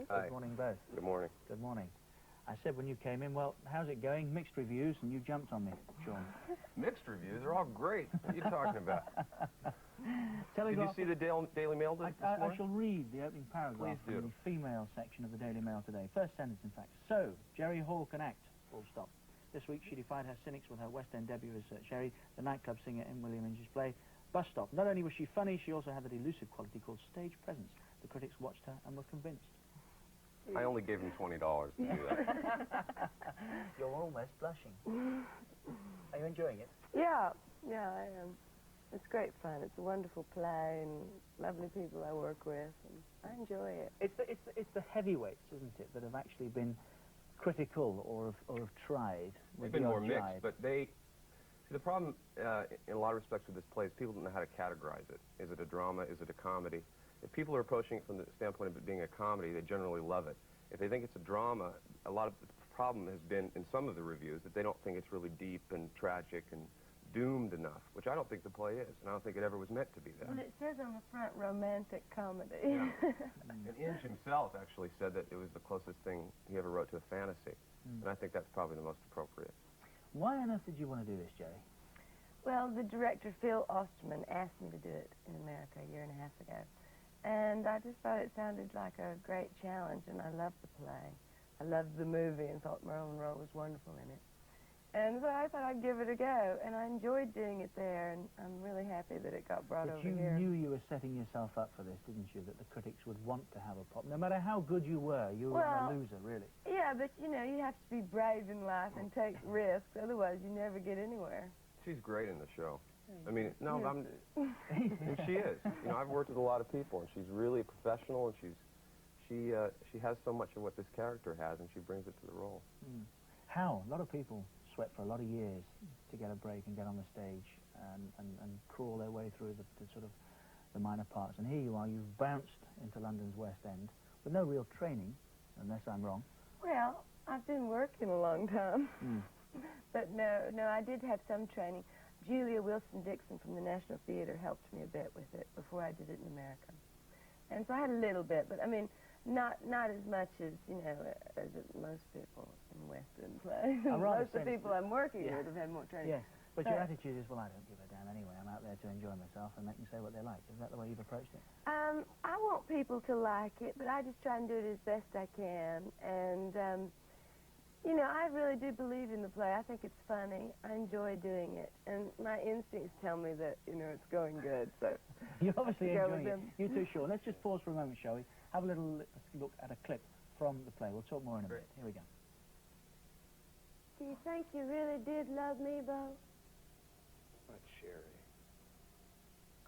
Hi. Good morning, both. Good morning. Good morning. I said when you came in, well, how's it going? Mixed reviews, and you jumped on me, Shaun. Mixed reviews? They're all great. What are you talking about? Did you see the Daily Mail this morning? I shall read the opening paragraph Please do. from the female section of the Daily Mail today. First sentence, in fact. So, Jerry Hall can act, full stop. This week she defied her cynics with her West End debut as Sherry, the nightclub singer in William Inge's play. Bus Stop. Not only was she funny, she also had that elusive quality called stage presence. The critics watched her and were convinced. I only gave him $20 to do that. You're almost blushing. Are you enjoying it? Yeah, I am. It's great fun. It's a wonderful play and lovely people I work with, and I enjoy it. It's the heavyweights, isn't it, that have actually been critical or have tried. They've been more mixed, but they... See, the problem in a lot of respects with this play is people don't know how to categorize it. Is it a drama? Is it a comedy? If people are approaching it from the standpoint of it being a comedy, they generally love it. If they think it's a drama, a lot of the problem has been, in some of the reviews, that they don't think it's really deep and tragic and doomed enough, which I don't think the play is, and I don't think it ever was meant to be that. Well, it says on the front, romantic comedy. Yeah. And Inge himself actually said that it was the closest thing he ever wrote to a fantasy, and I think that's probably the most appropriate. Why on earth did you want to do this, Jerry? Well, the director, Phil Osterman, asked me to do it in America a year and a half ago. And I just thought it sounded like a great challenge, and I loved the play. I loved the movie and thought Marilyn Monroe was wonderful in it. And so I thought I'd give it a go, and I enjoyed doing it there, and I'm really happy that it got brought over here. But you knew you were setting yourself up for this, didn't you, that the critics would want to have a pop. No matter how good you were a loser, really. Yeah, but, you know, you have to be brave in life and take risks, otherwise you never get anywhere. She's great in the show. I mean, no, and she is. You know, I've worked with a lot of people, and she's really professional, and she has so much of what this character has, and she brings it to the role. How? A lot of people sweat for a lot of years to get a break and get on the stage and crawl their way through the sort of the minor parts. And here you are, you've bounced into London's West End with no real training, unless I'm wrong. Well, I've been working a long time. But no, I did have some training. Julia Wilson-Dixon from the National Theater helped me a bit with it before I did it in America. And so I had a little bit, but I mean, not as much as, you know, as most people in West End plays. Most of the people I'm working with have had more training. Yes, but your attitude is, well, I don't give a damn anyway. I'm out there to enjoy myself and make them say what they like. Is that the way you've approached it? I want people to like it, but I just try and do it as best I can. And, you know, I really do believe in the play. I think it's funny. I enjoy doing it. And my instincts tell me that, you know, it's going good. So you're obviously enjoying it. You too, Shaun. Let's just pause for a moment, shall we? Have a little look at a clip from the play. We'll talk more in a bit. Here we go. Do you think you really did love me, Bo? But Sherry,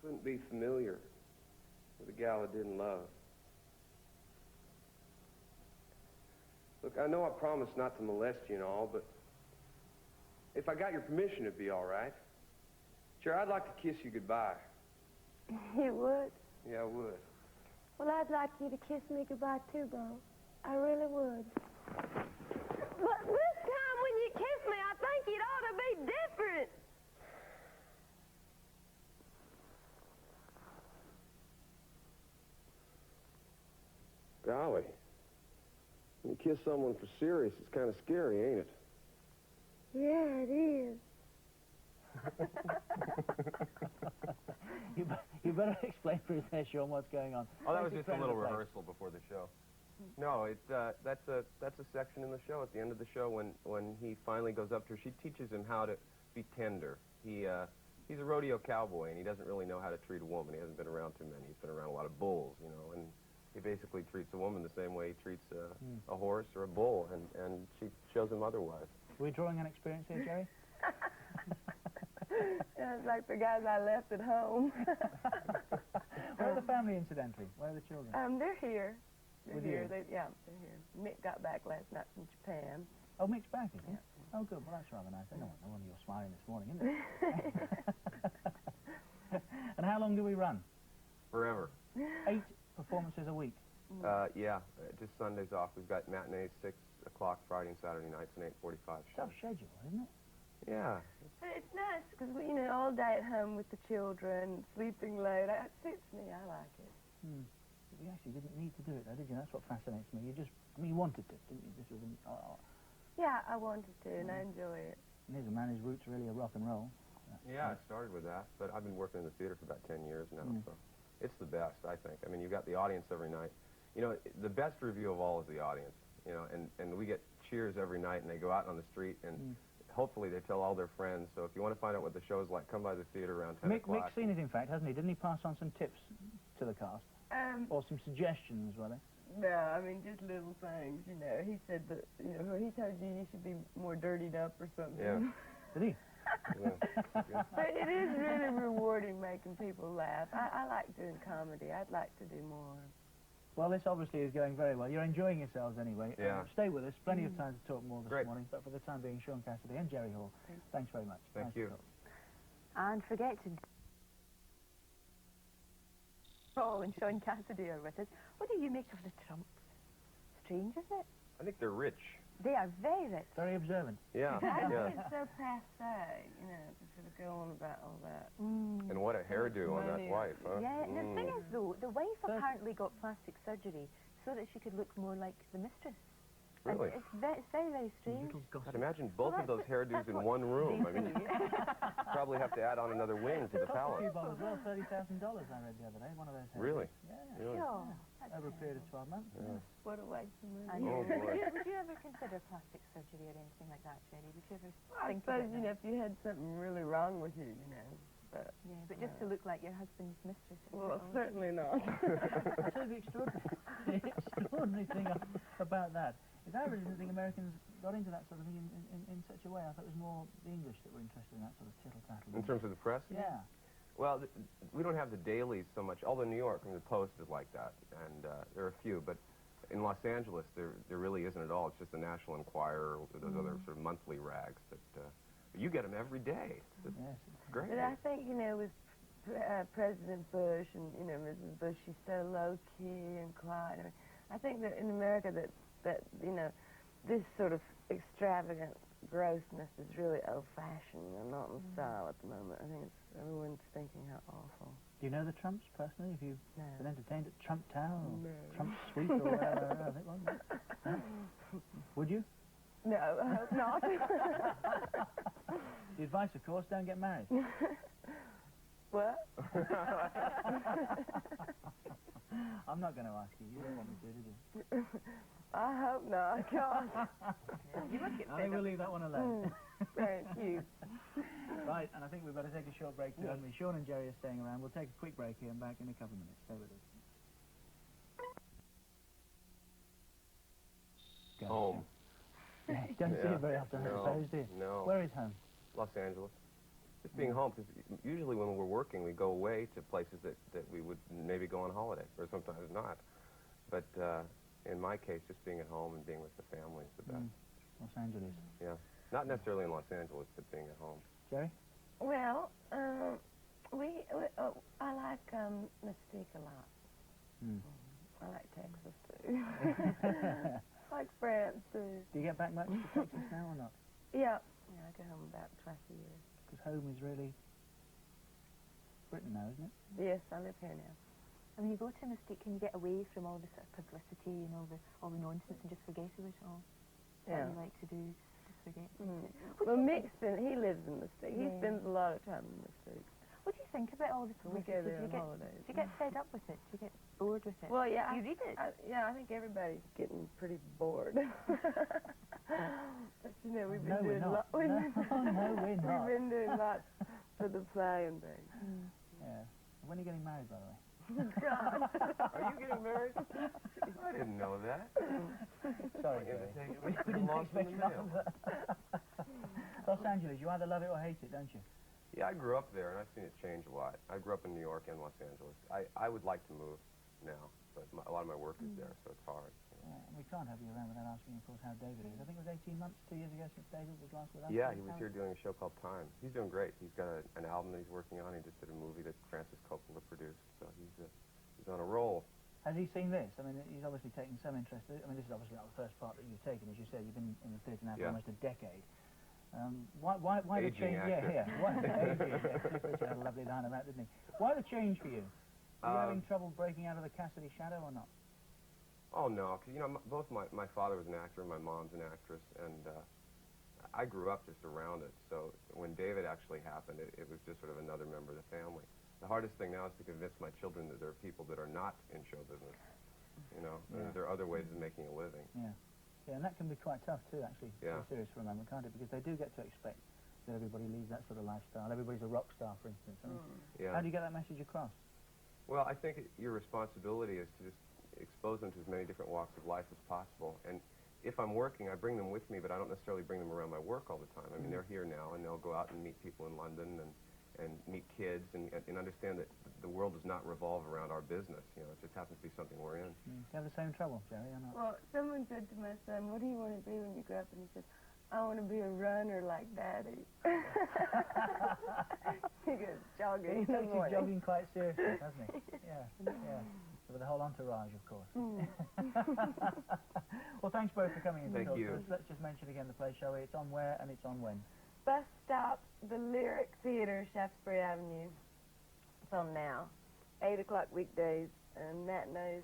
couldn't be familiar with a gal I didn't love. Look, I know I promised not to molest you and all, but if I got your permission, it'd be all right. Sure, I'd like to kiss you goodbye. You would? Yeah, I would. Well, I'd like you to kiss me goodbye, too, Bo. I really would. But this time when you kiss me, I think it ought to be different. Golly. When you kiss someone for serious, it's kind of scary, ain't it? Yeah, it is. You better explain for us there, Shaun, what's going on. Oh, that was just a little rehearsal before the show. No, that's a section in the show, at the end of the show, when he finally goes up to her. She teaches him how to be tender. He's a rodeo cowboy, and he doesn't really know how to treat a woman. He hasn't been around too many. He's been around a lot of bulls, you know, and he basically treats a woman the same way he treats a horse or a bull, and she shows him otherwise. Are we drawing an experience here, Jerry? Yeah, it's like the guys I left at home. Where are the family, incidentally? Where are the children? They're here. They're With here. you? Yeah, they're here. Mick got back last night from Japan. Oh, Mick's back again? Yeah. Oh, good. Well, that's rather nice. No wonder you're smiling this morning, isn't it? And how long do we run? Forever. 8 performances a week. Yeah, just Sundays off. We've got matinees 6 o'clock Friday and Saturday nights and 8:45 shows. Tough schedule, isn't it? Yeah. But it's nice because, you know, all day at home with the children, sleeping late. It suits me. I like it. You actually didn't need to do it, though, did you? That's what fascinates me. You just, I mean, you wanted to, didn't you? This was Yeah, I wanted to, and I enjoy it. and here's a man whose roots really are rock and roll. Yeah, I started with that, but I've been working in the theater for about 10 years now, so it's the best, I think. I mean, you've got the audience every night. You know, the best review of all is the audience, you know, and we get cheers every night, and they go out on the street, and hopefully they tell all their friends. So if you want to find out what the show's like, come by the theater around 10 o'clock. Mick's seen it, in fact, hasn't he? Didn't he pass on some tips to the cast? Or some suggestions, rather? No, I mean, just little things, you know. He said that, you know, he told you should be more dirtied up or something. Yeah. Did he? Yeah. But it is really rewarding making people laugh. I like doing comedy. I'd like to do more. Well, this obviously is going very well. You're enjoying yourselves anyway. Yeah. Stay with us. Plenty of time to talk more this Great. morning. But for the time being, Shaun Cassidy and Jerry Hall, thanks very much. Thank Nice you. to talk. And forget to... Paul and Shaun Cassidy are with us. What do you make of the Trumps? Strange, isn't it? I think they're rich. They are very rich. Very observant. Yeah, I yeah. think it's so passe, you know, to sort of go on about all that. And what a hairdo on that Money. wife, huh? Yeah, and the thing is, though, the wife But- apparently got plastic surgery so that she could look more like the mistress. Really? And it's very, very strange. Little gossip. God, imagine both of those hairdos that's in what one room. they I mean, do. you probably have to add on another wing to the Cost a palace. few bob as well, $30,000 I read the other day, one of those. Really? Yeah. Really? Sure. That's Over a period of 12 months. Yeah. What a waste of I money. know. Oh, boy. Would you ever consider plastic surgery or anything like that, Sherry? Would you ever I think suppose, about you know, that? if you had something really wrong with you, you know. But, Yeah, but just to look like your husband's mistress. it's a well, bit odd. certainly not. I'll tell you the extraordinary thing about that is I really didn't think Americans got into that sort of thing in such a way. I thought it was more the English that were interested in that sort of tittle-tattle. In terms of the press? Yeah. Well, we don't have the dailies so much. Although New York, I mean, the Post is like that, and there are a few. But in Los Angeles, there really isn't at all. It's just the National Enquirer or those other sort of monthly rags. But you get them every day. It's Yes. great. But I think, you know, with President Bush and, you know, Mrs. Bush, she's so low-key and quiet. I mean, I think that in America that, you know, this sort of extravagant grossness is really old-fashioned and not in style at the moment. I think everyone's thinking how awful. Do you know the Trumps personally? Have you No. been entertained at Trump Town or No. Trump Suite or whatever? I think, wasn't it? No? Would you? No, I hope not. The advice, of course, don't get married. What? I'm not going to ask you. You don't want me to, did you? I hope not. God. You must get I think we'll leave that one alone. Thank you. Right, and I think we've got to take a short break too, haven't we? Shaun and Jerry are staying around. We'll take a quick break here and back in a couple of minutes. Stay with us. Go. Home. Yeah, you don't see it very often, I suppose, do you? No. Where is home? Los Angeles. Just being home, because usually when we're working, we go away to places that we would maybe go on holiday, or sometimes not. But in my case, just being at home and being with the family is the best. Los Angeles. Yeah. Not necessarily in Los Angeles, but being at home. Jerry? Well, I like Mystique a lot. I like Texas too. I like France too. Do you get back much to Texas now or not? Yeah. Yeah, I go home about twice a year. Because home is really Britain now, isn't it? Yes, I live here now. And when you go to Mystique, can you get away from all the sort of publicity and all the nonsense and just forget about it all? Yeah. What you like to do, just forget. Well, Mick he lives in Mystique. He Yeah. spends a lot of time in Mystique. What do you think about all this We publicity? go there do, you on get, holidays. do you get fed up with it? Do you get bored with it? Well, yeah. You read it? I think everybody's getting pretty bored. But, you know, we've been No, we're doing not. we've No, been- no, we're not. We've been doing lots for the play and things. Yeah. When are you getting married, by the way? God. Are you getting married? I didn't know that. Sorry, Yeah, Jerry. they take- We they didn't lost in expect the none of that. Los Angeles, you either love it or hate it, don't you? Yeah, I grew up there, and I've seen it change a lot. I grew up in New York and Los Angeles. I would like to move now, but a lot of my work is there, so it's hard. And we can't have you around without asking, of course, how David is. I think it was 18 months, 2 years ago since David was last with us. Yeah, he was here doing a show called Time. He's doing great. He's got an album that he's working on. He just did a movie that Francis Coppola produced, so he's on a roll. Has he seen this? I mean, he's obviously taken some interest. I mean, this is obviously not the first part that you've taken. As you said, you've been in the theatre now for Yeah. almost a decade. Why the Aging change? actor. Yeah. Why the aging? He had a lovely line of that, didn't he? Why the change for you? Are you having trouble breaking out of the Cassidy shadow or not? Oh, no, because, you know, both my father was an actor and my mom's an actress, and I grew up just around it. So when David actually happened, it was just sort of another member of the family. The hardest thing now is to convince my children that there are people that are not in show business. You know, there are other ways of making a living. Yeah. Yeah, and that can be quite tough too, actually, Yeah. for serious for a moment, can't it? Because they do get to expect that everybody leads that sort of lifestyle. Everybody's a rock star, for instance. I mean, Yeah. how do you get that message across? Well, I think your responsibility is to just expose them to as many different walks of life as possible. And if I'm working, I bring them with me, but I don't necessarily bring them around my work all the time. I mean, they're here now, and they'll go out and meet people in London and meet kids and understand that the world does not revolve around our business. You know, it just happens to be something we're in. Do you have the same trouble, Jerry, or not? Well, someone said to my son, what do you want to be when you grow up? And he said, I want to be a runner like Daddy. He goes jogging He in the takes his morning. jogging quite seriously, doesn't he? Yeah, yeah. With the whole entourage, of course. Well, thanks both for coming in. to Thank talk to you. us. Let's just mention again the play, shall we? It's on where and it's on when? Bus stop, the Lyric Theater, Shaftesbury Avenue. It's on now. 8 o'clock weekdays, and matinees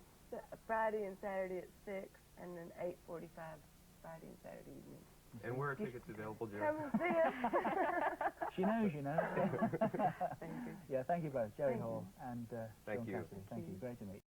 Friday and Saturday at 6, and then 8:45 Friday and Saturday evening. And where are tickets available, Jerry? Come and see us. She knows, you know. Thank you. Yeah, thank you both, Jerry Thank Hall and Thank Shaun you. Cassidy. Thank you. Great to meet you.